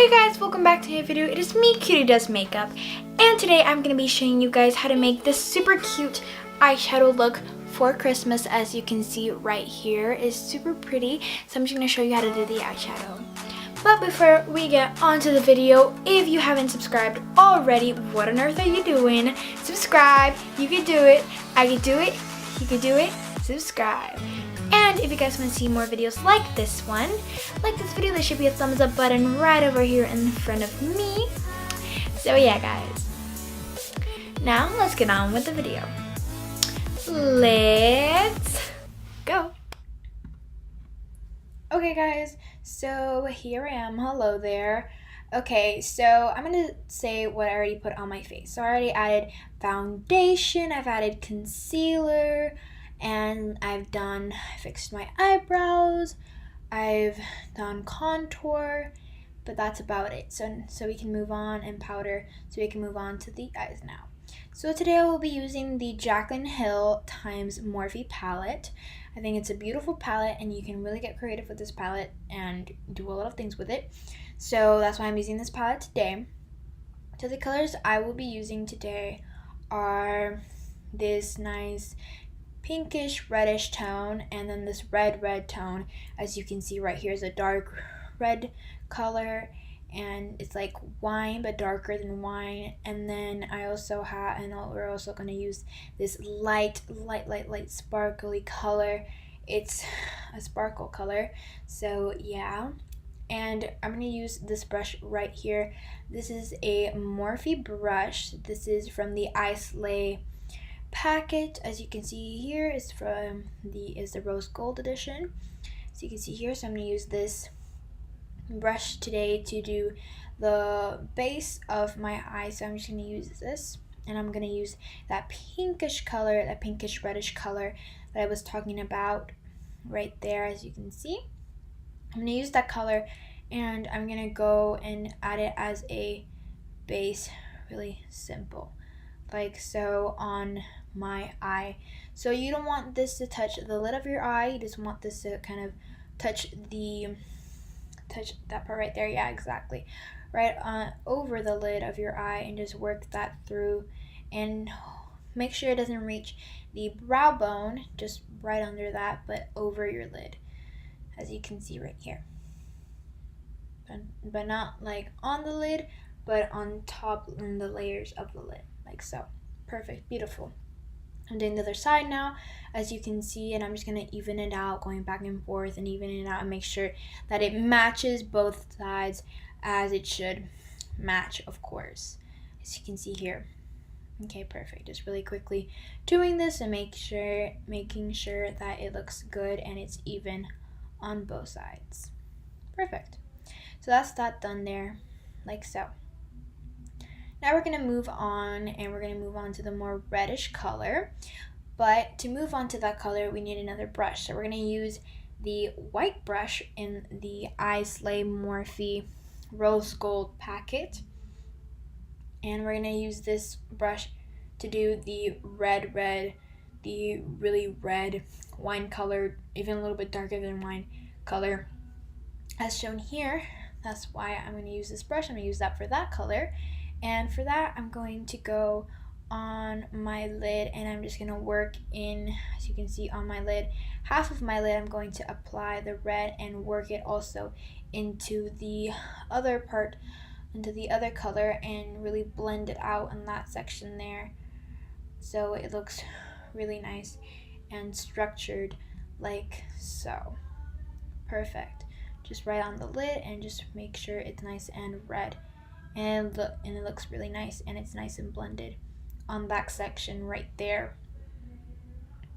Hey guys, welcome back to a video. It is me, Cutie Does Makeup, and today I'm going to be showing you guys how to make this super cute eyeshadow look for Christmas. As you can see right here, is super pretty, so I'm just going to show you how to do the eyeshadow. But before we get onto the video, if you haven't subscribed already, what on earth are you doing? Subscribe. You can do it. I can do it. You can do it. Subscribe. And if you guys want to see more videos like this one, like this video, there should be a thumbs up button right over here in front of me. So yeah guys, now let's get on with the video. Let's go. Okay guys, so here I am. Hello there. Okay, so I'm gonna say what I already put on my face. So I already added foundation, I've added concealer, and I've fixed my eyebrows, I've done contour, but that's about it. So we can move on, and powder, so we can move on to the eyes now. So today I will be using the Jaclyn Hill times Morphe palette. I think it's a beautiful palette, and you can really get creative with this palette and do a lot of things with it. So that's why I'm using this palette today. So the colors I will be using today are this nice pinkish reddish tone, and then this red tone. As you can see right here is a dark red color, and it's like wine but darker than wine. And then I also have, and we're also going to use this light sparkly color. It's a sparkle color, so yeah. And I'm going to use this brush right here. This is a Morphe brush. This is from the Eyeshadow packet. As you can see here, is the rose gold edition. So you can see here, so I'm going to use this brush today to do the base of my eye. So I'm just going to use this, and I'm going to use that pinkish color, that pinkish reddish color that I was talking about right there. As you can see, I'm going to use that color, and I'm going to go and add it as a base, really simple, like so, on my eye. So you don't want this to touch the lid of your eye, you just want this to kind of touch that part right there. Yeah, exactly, right over the lid of your eye, and just work that through, and make sure it doesn't reach the brow bone, just right under that, but over your lid, as you can see right here, but not like on the lid, but on top in the layers of the lid, like so. Perfect, beautiful. I'm doing the other side now, as you can see, and I'm just going to even it out, going back and forth and even it out, and make sure that it matches both sides as it should match, of course, as you can see here. Okay, perfect. Just really quickly doing this and making sure that it looks good and it's even on both sides. Perfect. So that's that done there, like so. Now we're going to move on, and we're going to move on to the more reddish color. But to move on to that color, we need another brush. So we're going to use the white brush in the Eyeshadow Morphe Rose Gold packet. And we're going to use this brush to do the the really red wine color, even a little bit darker than wine color, as shown here. That's why I'm going to use this brush. I'm going to use that for that color. And for that, I'm going to go on my lid, and I'm just going to work in, as you can see on my lid, half of my lid, I'm going to apply the red and work it also into the other part, into the other color, and really blend it out in that section there, so it looks really nice and structured, like so. Perfect. Just right on the lid, and just make sure it's nice and red. And it looks really nice, and it's nice and blended on that section right there.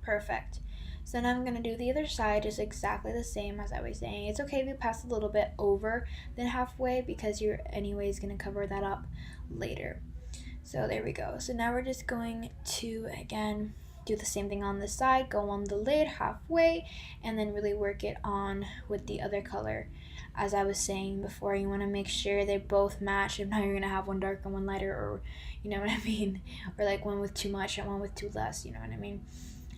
Perfect. So now I'm going to do the other side just exactly the same as I was saying. It's okay if you pass a little bit over than halfway, because you're anyways going to cover that up later. So there we go. So now we're just going to, again, do the same thing on this side, go on the lid halfway, and then really work it on with the other color. As I was saying before, you want to make sure they both match. If not, you're going to have one darker, one lighter, or you know what I mean, or like one with too much and one with too less, you know what I mean.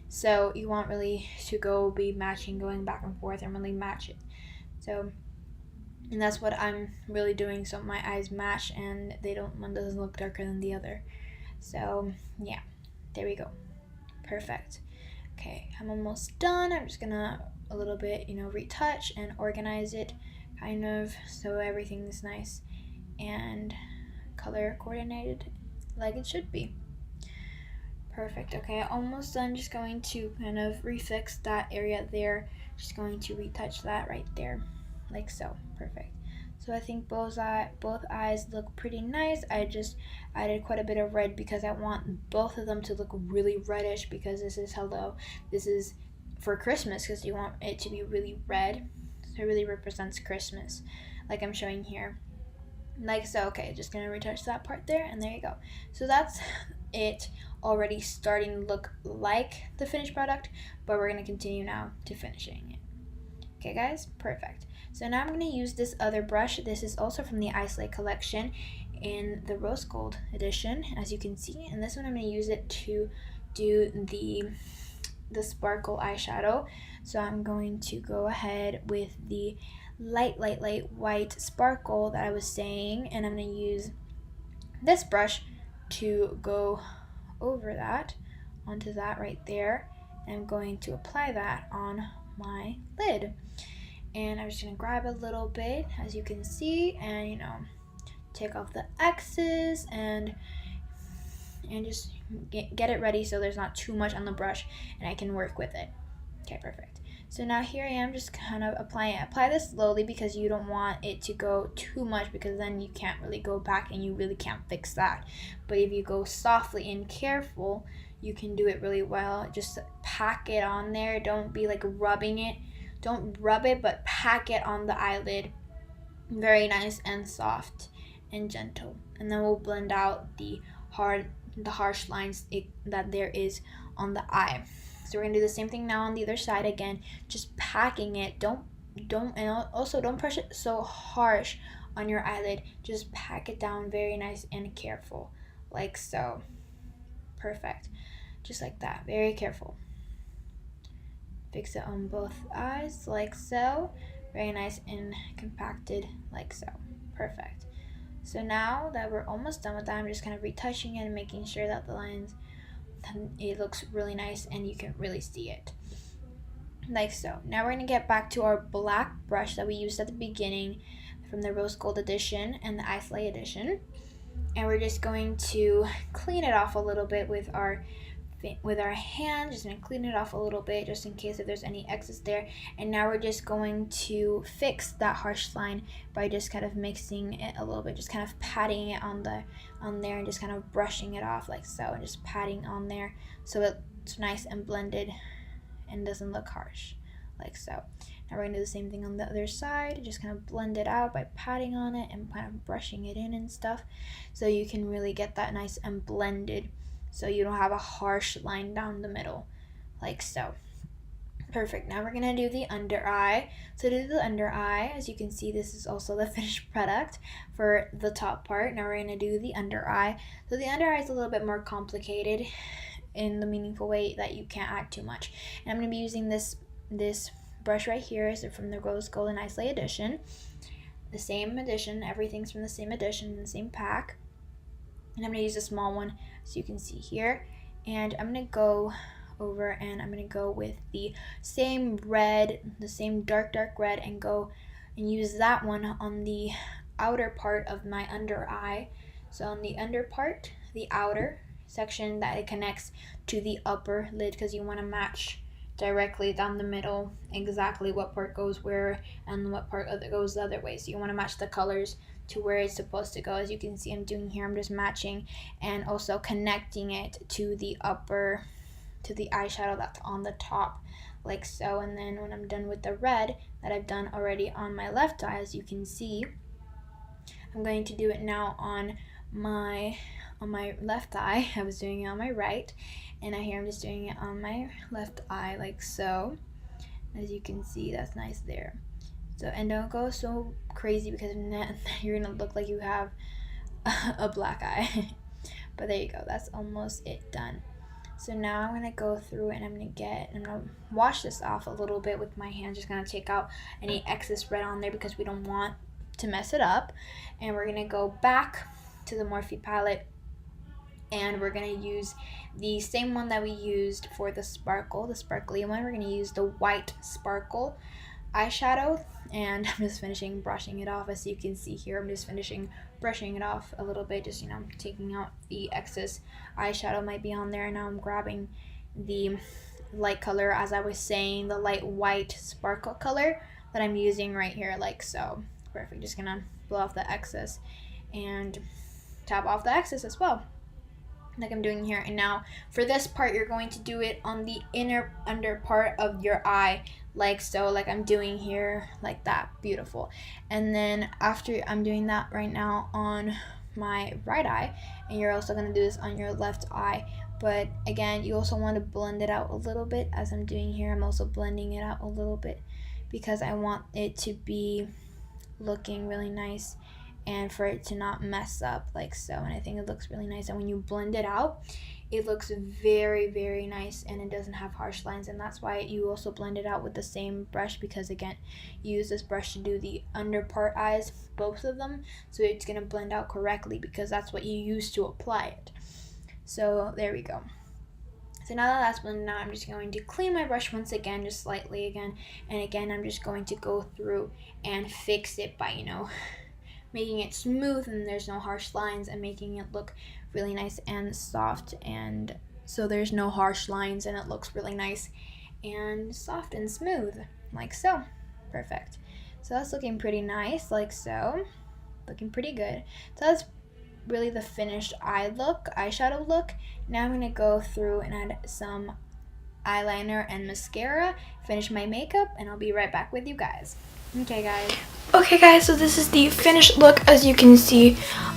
So you want really to be matching, going back and forth, and really match it. So And that's what I'm really doing, so my eyes match and one doesn't look darker than the other. So yeah, there we go. Perfect. Okay, I'm almost done. I'm just gonna a little bit, retouch and organize it kind of so everything's nice and color coordinated like it should be. Perfect. Okay, almost done. Just going to kind of refix that area there. Just going to retouch that right there like so. Perfect. So I think both eyes look pretty nice. I just added quite a bit of red because I want both of them to look really reddish, because this is for Christmas, because you want it to be really red. So it really represents Christmas, like I'm showing here. Like so. Okay, just gonna retouch that part there, and there you go. So that's it, already starting to look like the finished product, but we're gonna continue now to finishing it. Okay guys, perfect. So now I'm going to use this other brush. This is also from the Eyeshadow collection in the rose gold edition, as you can see. And this one I'm going to use it to do the sparkle eyeshadow. So I'm going to go ahead with the light white sparkle that I was saying, and I'm going to use this brush to go over that, onto that right there. And I'm going to apply that on my lid. And I'm just going to grab a little bit, as you can see, and take off the excess and just get it ready so there's not too much on the brush and I can work with it. Okay, perfect. So now here I am just kind of applying it. Apply this slowly because you don't want it to go too much, because then you can't really go back and you really can't fix that. But if you go softly and careful, you can do it really well. Just pack it on there. Don't be like rubbing it. Don't rub it, but pack it on the eyelid. Very nice and soft and gentle. And then we'll blend out the harsh lines that there is on the eye. So we're gonna do the same thing now on the other side again, just packing it. And also don't press it so harsh on your eyelid. Just pack it down very nice and careful, like so. Perfect. Just like that, very careful. Fix it on both eyes like so. Very nice and compacted like so. Perfect. So now that we're almost done with that, I'm just kind of retouching it and making sure that the lines, it looks really nice and you can really see it. Like so. Now we're going to get back to our black brush that we used at the beginning from the rose gold edition and the Eyeshadow edition. And we're just going to clean it off a little bit with our hand. Just going to clean it off a little bit just in case if there's any excess there. And now we're just going to fix that harsh line by just kind of mixing it a little bit, just kind of patting it on there and just kind of brushing it off like so, and just patting on there so it's nice and blended and doesn't look harsh like so. Now we're going to do the same thing on the other side, just kind of blend it out by patting on it and kind of brushing it in and stuff, so you can really get that nice and blended, so you don't have a harsh line down the middle, like so. Perfect. Now we're going to do the under eye. So to do the under eye, as you can see, this is also the finished product for the top part. Now we're going to do the under eye. So the under eye is a little bit more complicated in the meaningful way that you can't add too much. And I'm going to be using this brush right here. Is from the Rose Gold and Eyeshadow edition. The same edition. Everything's from the same edition, the same pack. And I'm going to use a small one, so you can see here. And I'm going to go over and I'm going to go with the same red, the same dark red, and go and use that one on the outer part of my under eye. So on the under part, the outer section that it connects to the upper lid, because you want to match directly down the middle exactly what part goes where and what part goes the other way. So you want to match the colors to where it's supposed to go. As you can see I'm doing here, I'm just matching and also connecting it to the upper, to the eyeshadow that's on the top, like so. And then when I'm done with the red that I've done already on my left eye, as you can see, I'm going to do it now on my left eye. I was doing it on my right, and here I'm just doing it on my left eye like so. As you can see, that's nice there. So, and don't go so crazy, because then you're gonna look like you have a black eye. But there you go, that's almost it done. So now I'm gonna go through and I'm gonna wash this off a little bit with my hand. Just gonna take out any excess red on there, because we don't want to mess it up. And we're gonna go back to the Morphe palette, and we're gonna use the same one that we used for the sparkle, the sparkly one. We're gonna use the white sparkle eyeshadow, and I'm just finishing brushing it off. As you can see here, I'm just finishing brushing it off a little bit, just, you know, taking out the excess eyeshadow might be on there. Now I'm grabbing the light color, as I was saying, the light white sparkle color that I'm using right here, like so. Perfect. Just gonna blow off the excess and tap off the excess as well, like I'm doing here. And now for this part, you're going to do it on the inner under part of your eye, like so, like I'm doing here, like that. Beautiful. And then after I'm doing that right now on my right eye, and you're also going to do this on your left eye. But again, you also want to blend it out a little bit, as I'm doing here. I'm also blending it out a little bit because I want it to be looking really nice and for it to not mess up, like so. And I think it looks really nice, and when you blend it out, it looks very, very nice, and it doesn't have harsh lines. And that's why you also blend it out with the same brush, because again, you use this brush to do the under part eyes, both of them, so it's going to blend out correctly, because that's what you use to apply it. So there we go. So now that that's blended out, I'm just going to clean my brush once again, just slightly again, and again I'm just going to go through and fix it by, you know, making it smooth and there's no harsh lines, and making it look really nice and soft, and so there's no harsh lines and it looks really nice and soft and smooth, like so. Perfect. So that's looking pretty nice, like so. Looking pretty good. So that's really the finished eyeshadow look. Now I'm gonna go through and add some eyeliner and mascara, finish my makeup, and I'll be right back with you guys. Okay guys, so this is the finished look. As you can see,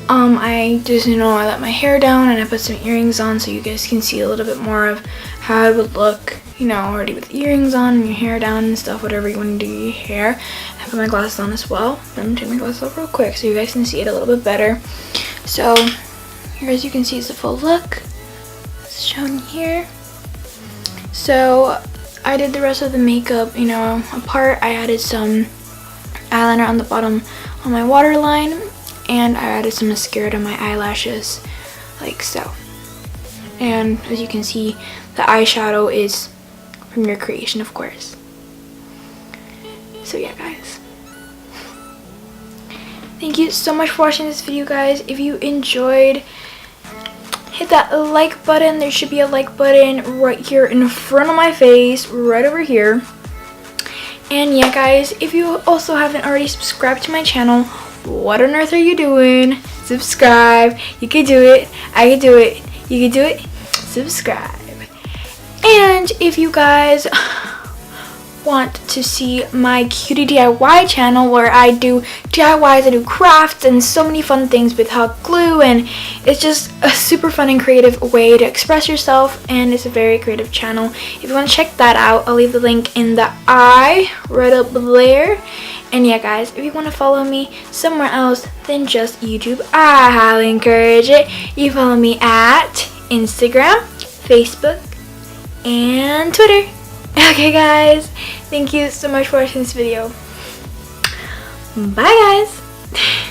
I just, you know, I let my hair down and I put some earrings on, so you guys can see a little bit more of how it would look, you know, already with earrings on and your hair down and stuff, whatever you want to do to your hair. I put my glasses on as well. I'm gonna take my glasses off real quick so you guys can see it a little bit better. So here, as you can see, is the full look. It's shown here. So I did the rest of the makeup, you know, apart. I added some eyeliner on the bottom on my waterline, and I added some mascara to my eyelashes, like so. And as you can see, the eyeshadow is from your creation, of course. So yeah guys, thank you so much for watching this video, guys. If you enjoyed, hit that like button. There should be a like button right here in front of my face, right over here. And yeah guys, if you also haven't already subscribed to my channel, what on earth are you doing? Subscribe. You can do it. I can do it. You can do it. Subscribe. And if you guys want to see my cutie DIY channel, where I do DIYs, I do crafts and so many fun things with hot glue, and it's just a super fun and creative way to express yourself, and it's a very creative channel. If you want to check that out, I'll leave the link in the eye right up there. And yeah guys, if you want to follow me somewhere else than just YouTube, I highly encourage it. You follow me at Instagram, Facebook, and Twitter. Okay guys, thank you so much for watching this video. Bye guys.